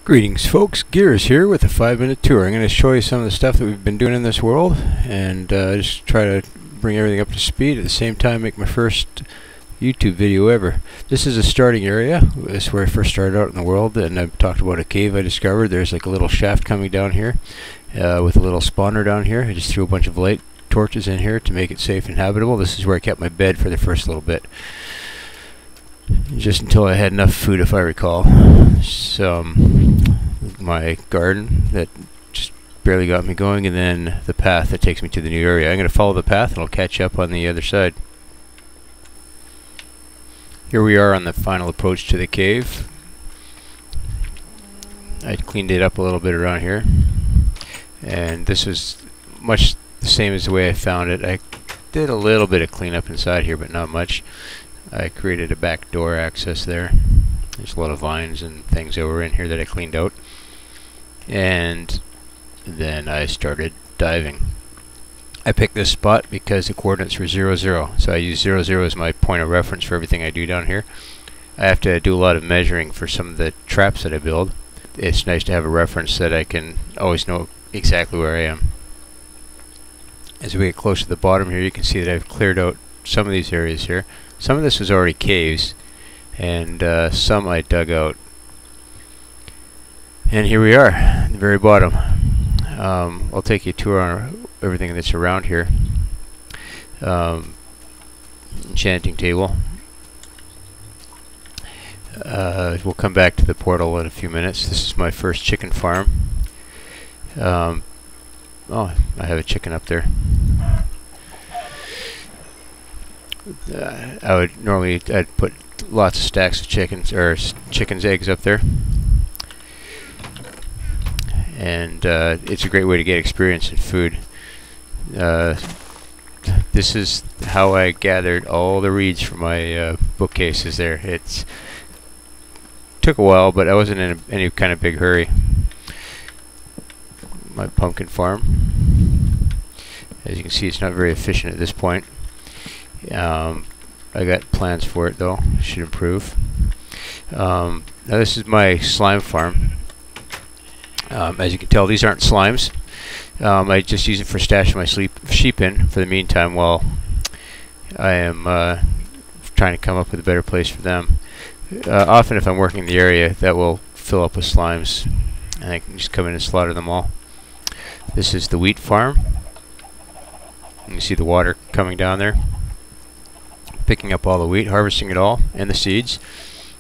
Greetings folks, Gears here with a 5-minute tour. I'm going to show you some of the stuff that we've been doing in this world and just try to bring everything up to speed, at the same time make my first YouTube video ever. This is a starting area. This is where I first started out in the world, and I've talked about a cave I discovered. There's like a little shaft coming down here with a little spawner down here. I just threw a bunch of light torches in here to make it safe and habitable. This is where I kept my bed for the first little bit, just until I had enough food, if I recall. My garden that just barely got me going, and then the path that takes me to the new area. I'm going to follow the path and I'll catch you up on the other side. Here we are on the final approach to the cave. I cleaned it up a little bit around here, and this was much the same as the way I found it. I did a little bit of cleanup inside here, but not much. I created a back door access there. There's a lot of vines and things that were in here that I cleaned out. And then I started diving. I picked this spot because the coordinates were 0, 0. So I use 0, 0 as my point of reference for everything I do down here. I have to do a lot of measuring for some of the traps that I build. It's nice to have a reference that I can always know exactly where I am. As we get close to the bottom here, you can see that I've cleared out some of these areas here. Some of this was already caves, and some I dug out. And here we are, at the very bottom. I'll take you a tour on everything that's around here. Enchanting table. We'll come back to the portal in a few minutes. This is my first chicken farm. Oh, I have a chicken up there. I'd put lots of stacks of chickens, or chickens' eggs up there. And it's a great way to get experience in food. This is how I gathered all the reeds for my bookcases there. It took a while, but I wasn't in any kind of big hurry. My pumpkin farm. As you can see, it's not very efficient at this point. I got plans for it though. Should improve. Now this is my slime farm. As you can tell, these aren't slimes. I just use it for stashing my sheep in for the meantime while I am trying to come up with a better place for them. Often if I'm working in the area, that will fill up with slimes, and I can just come in and slaughter them all. This is the wheat farm. You can see the water coming down there, picking up all the wheat, harvesting it all, and the seeds,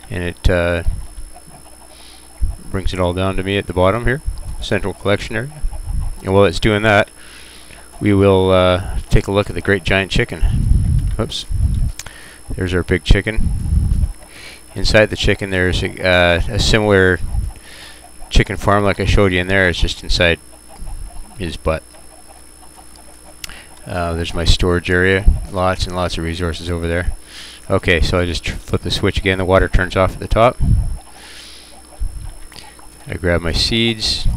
and it brings it all down to me at the bottom here, central collection area. And while it's doing that, we will take a look at the great giant chicken. Oops. There's our big chicken. Inside the chicken there's a similar chicken farm like I showed you in there. It's just inside his butt. There's my storage area. Lots and lots of resources over there. Okay, so I just flip the switch again. The water turns off at the top. I grab my seeds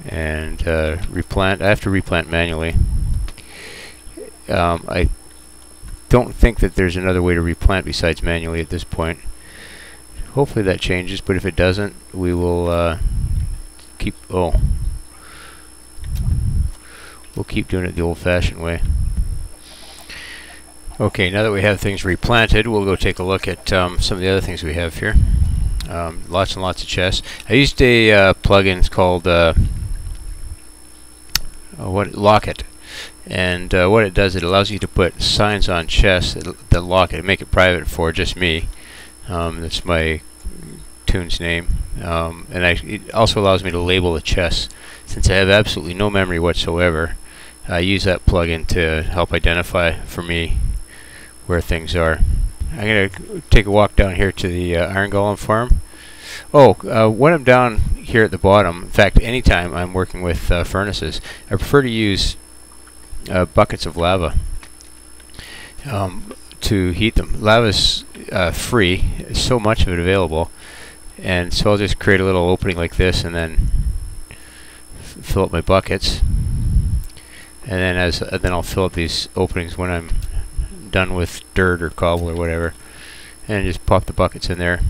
and replant. I have to replant manually. I don't think that there's another way to replant besides manually at this point. Hopefully that changes, but if it doesn't, we will keep doing it the old-fashioned way. Okay, now that we have things replanted, we'll go take a look at some of the other things we have here. Lots and lots of chests. I used a plugin. It's called Lock-It, and what it does, it allows you to put signs on chests that lock it and make it private for just me. That's my tune's name, and it also allows me to label the chests. Since I have absolutely no memory whatsoever, I use that plugin to help identify for me where things are. I'm going to take a walk down here to the Iron Golem farm. When I'm down here at the bottom, in fact, anytime I'm working with furnaces, I prefer to use buckets of lava to heat them. Lava's free, there's so much of it available, and so I'll just create a little opening like this and then fill up my buckets. And then I'll fill up these openings when I'm done with dirt or cobble or whatever. and just pop the buckets in there,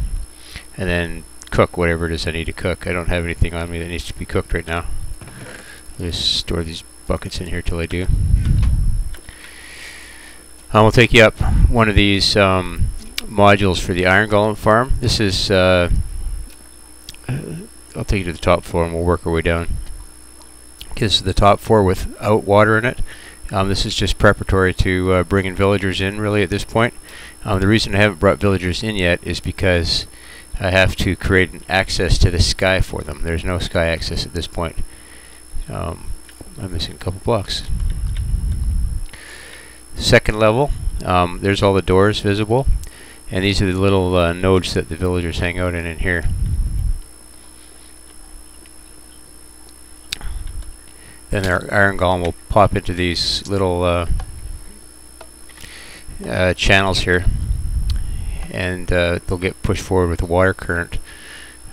and then cook whatever it is I need to cook. I don't have anything on me that needs to be cooked right now. I'll just store these buckets in here till I do. We'll take you up one of these modules for the iron golem farm. This is I'll take you to the top floor and we'll work our way down. This is the top floor without water in it. This is just preparatory to bringing villagers in really at this point. The reason I haven't brought villagers in yet is because I have to create an access to the sky for them. There's no sky access at this point. I'm missing a couple blocks. Second level, there's all the doors visible, and these are the little nodes that the villagers hang out in here. Then our iron golem will pop into these little channels here, and they'll get pushed forward with the water current.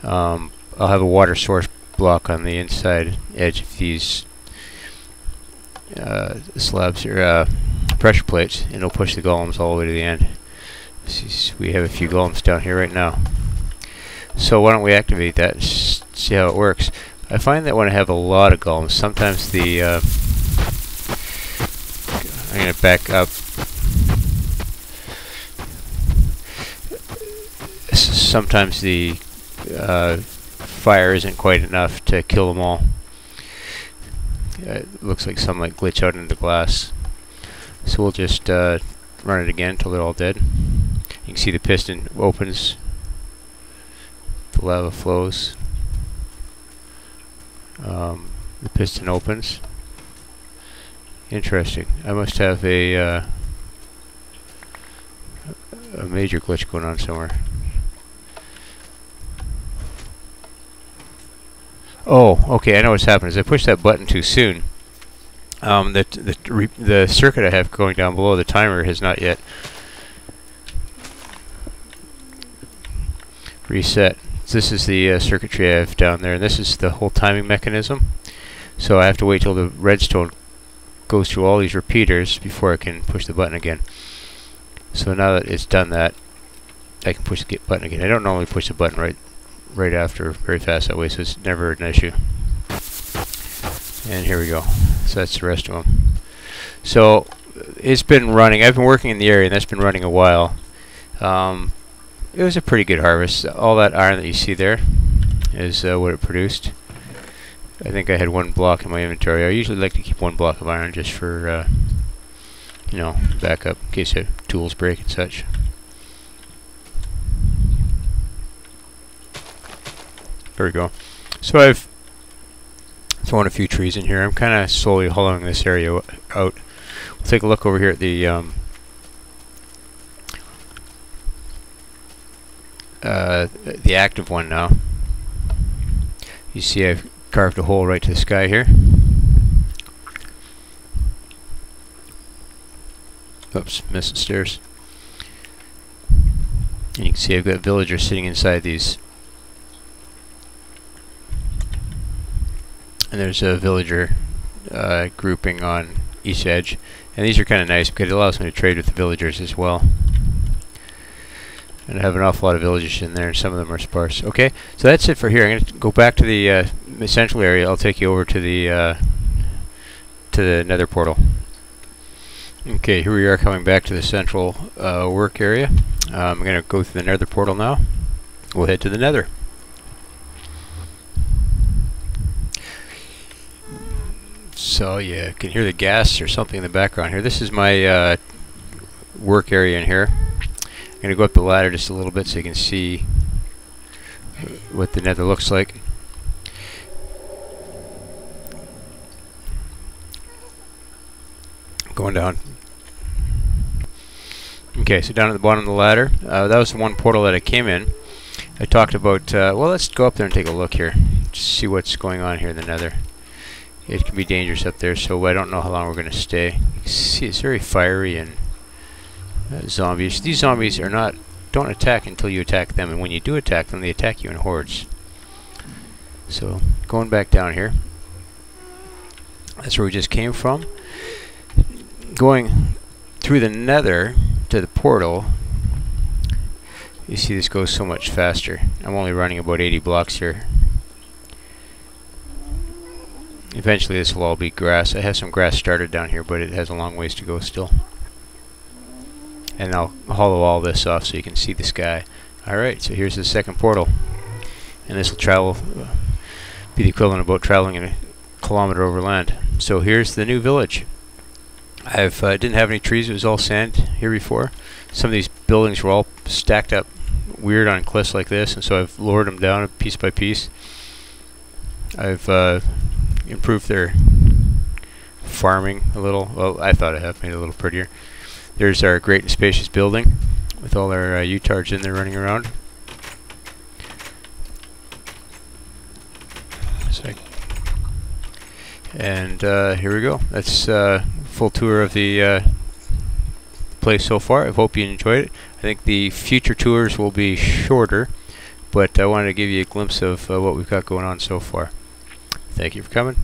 I'll have a water source block on the inside edge of these slabs here, pressure plates, and it'll push the golems all the way to the end. We have a few golems down here right now. So why don't we activate that and see how it works. I find that when I have a lot of golems, sometimes the I'm going to back up. Sometimes the fire isn't quite enough to kill them all. It looks like some might glitch out into glass. So we'll just run it again until they're all dead. You can see the piston opens, the lava flows, the piston opens. Interesting. I must have a major glitch going on somewhere. Oh, okay, I know what's happened. Is I pushed that button too soon. The circuit I have going down below, the timer, has not yet reset. So this is the circuitry I have down there, and this is the whole timing mechanism. So I have to wait till the redstone goes through all these repeaters before I can push the button again. So now that it's done that, I can push the button again. I don't normally push the button right after very fast that way, so it's never an issue. And here we go. So that's the rest of them. So it's been running. I've been working in the area, and that's been running a while. It was a pretty good harvest. All that iron that you see there is what it produced. I think I had one block in my inventory. I usually like to keep one block of iron just for, you know, backup in case the tools break and such. There we go. So I've thrown a few trees in here. I'm kind of slowly hollowing this area out. We'll take a look over here at the active one now. You see I've carved a hole right to the sky here. Oops, missing stairs. And you can see I've got villagers sitting inside these. And there's a villager grouping on each edge. And these are kind of nice because it allows me to trade with the villagers as well. And I have an awful lot of villagers in there, and some of them are sparse. Okay, so that's it for here. I'm going to go back to the central area. I'll take you over to the nether portal. Okay, here we are coming back to the central work area. I'm going to go through the nether portal now. We'll head to the nether. So you can hear the gas or something in the background here. This is my work area in here. I'm going to go up the ladder just a little bit so you can see what the nether looks like. Going down. Okay, so down at the bottom of the ladder, that was the one portal that I came in. I talked about, well, let's go up there and take a look here. Just see what's going on here in the nether. It can be dangerous up there, so I don't know how long we're going to stay. You can see it's very fiery and zombies. These zombies don't attack until you attack them, and when you do attack them, they attack you in hordes. So, going back down here. That's where we just came from. Going through the nether to the portal, You see this goes so much faster. I'm only running about 80 blocks here. Eventually this will all be grass. I have some grass started down here, but it has a long ways to go still. And I'll hollow all this off so you can see the sky. Alright, so here's the second portal. And this will travel, be the equivalent of about traveling in a kilometer over land. So here's the new village. I've didn't have any trees, it was all sand here before. Some of these buildings were all stacked up weird on cliffs like this, and so I've lowered them down piece by piece. I've improved their farming a little. Well, I thought I have made it a little prettier. There's our great and spacious building with all our Utards in there running around. And here we go. That's full tour of the place so far. I hope you enjoyed it. I think the future tours will be shorter, but I wanted to give you a glimpse of what we've got going on so far. Thank you for coming.